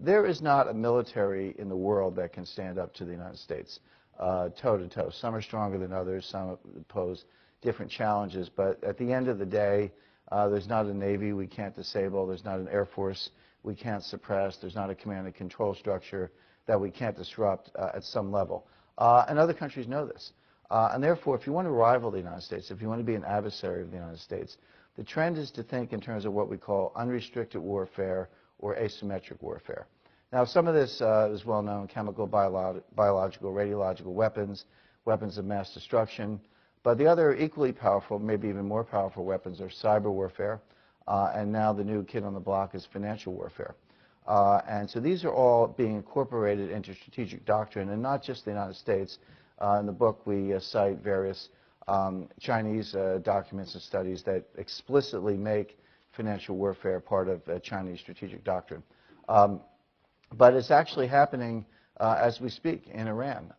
there is not a military in the world that can stand up to the United States toe-to-toe. Some are stronger than others. Some pose different challenges. But at the end of the day, there's not a Navy we can't disable. There's not an Air Force we can't suppress. There's not a command and control structure that we can't disrupt at some level. And other countries know this. And therefore, if you want to rival the United States, if you want to be an adversary of the United States, the trend is to think in terms of what we call unrestricted warfare or asymmetric warfare. Now, some of this is well known: chemical, biological, radiological weapons, weapons of mass destruction. But the other equally powerful, maybe even more powerful weapons are cyber warfare, and now the new kid on the block is financial warfare. And so these are all being incorporated into strategic doctrine, and not just the United States. In the book, we cite various Chinese documents and studies that explicitly make financial warfare part of Chinese strategic doctrine. But it's actually happening as we speak in Iran.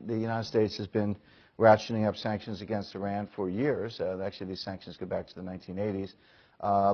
The United States has been ratcheting up sanctions against Iran for years. Actually, these sanctions go back to the 1980s.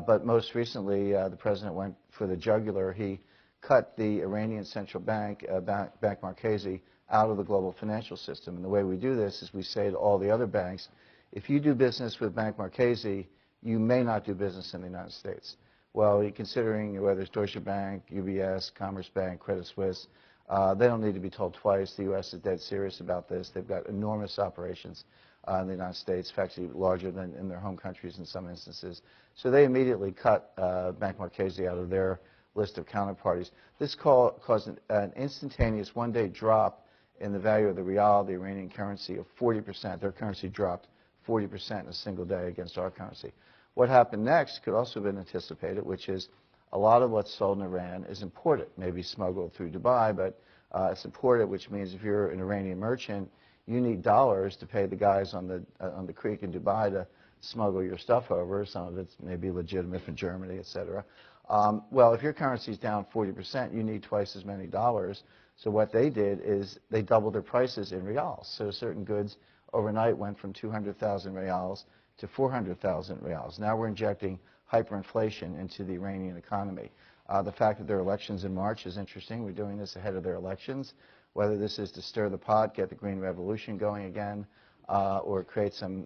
But most recently, the president went for the jugular. He cut the Iranian central bank, Bank Markazi, out of the global financial system. And the way we do this is we say to all the other banks, if you do business with Bank Markazi, you may not do business in the United States. Well, considering whether it's Deutsche Bank, UBS, Commerce Bank, Credit Suisse, they don't need to be told twice. The U.S. is dead serious about this. They've got enormous operations in the United States, actually larger than in their home countries in some instances. So they immediately cut Bank Markazi out of their list of counterparties. This caused an instantaneous one-day drop in the value of the rial, the Iranian currency, of 40%. Their currency dropped 40% in a single day against our currency. What happened next could also have been anticipated, which is a lot of what's sold in Iran is imported, maybe smuggled through Dubai, but it's imported, which means if you're an Iranian merchant, you need dollars to pay the guys on the creek in Dubai to smuggle your stuff over. Some of it's maybe legitimate from Germany, et cetera. Well, if your currency is down 40%, you need twice as many dollars. So what they did is they doubled their prices in rials. So certain goods overnight went from 200,000 rials to 400,000 rials. Now we're injecting hyperinflation into the Iranian economy. The fact that there are elections in March is interesting. We're doing this ahead of their elections. Whether this is to stir the pot, get the Green Revolution going again, or create some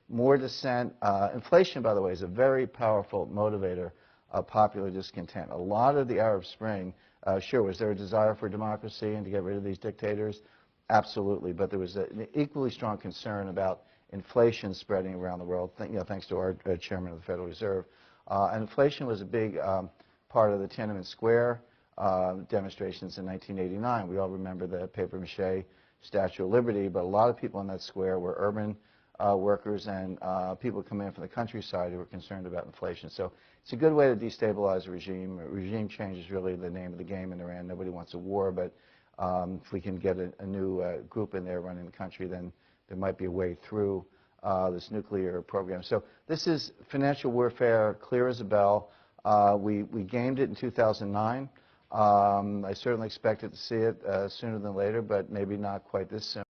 more dissent. Inflation, by the way, is a very powerful motivator of popular discontent. A lot of the Arab Spring, sure, was there a desire for democracy and to get rid of these dictators? Absolutely, but there was an equally strong concern about inflation spreading around the world, thanks to our chairman of the Federal Reserve. And inflation was a big part of the Tiananmen Square demonstrations in 1989. We all remember the papier-mâché Statue of Liberty, but a lot of people in that square were urban workers and people coming in from the countryside who were concerned about inflation. So it's a good way to destabilize a regime. Regime change is really the name of the game in Iran. Nobody wants a war, but if we can get a new group in there running the country, then there might be a way through this nuclear program. So this is financial warfare, clear as a bell. We gamed it in 2009. I certainly expected to see it sooner than later, but maybe not quite this soon.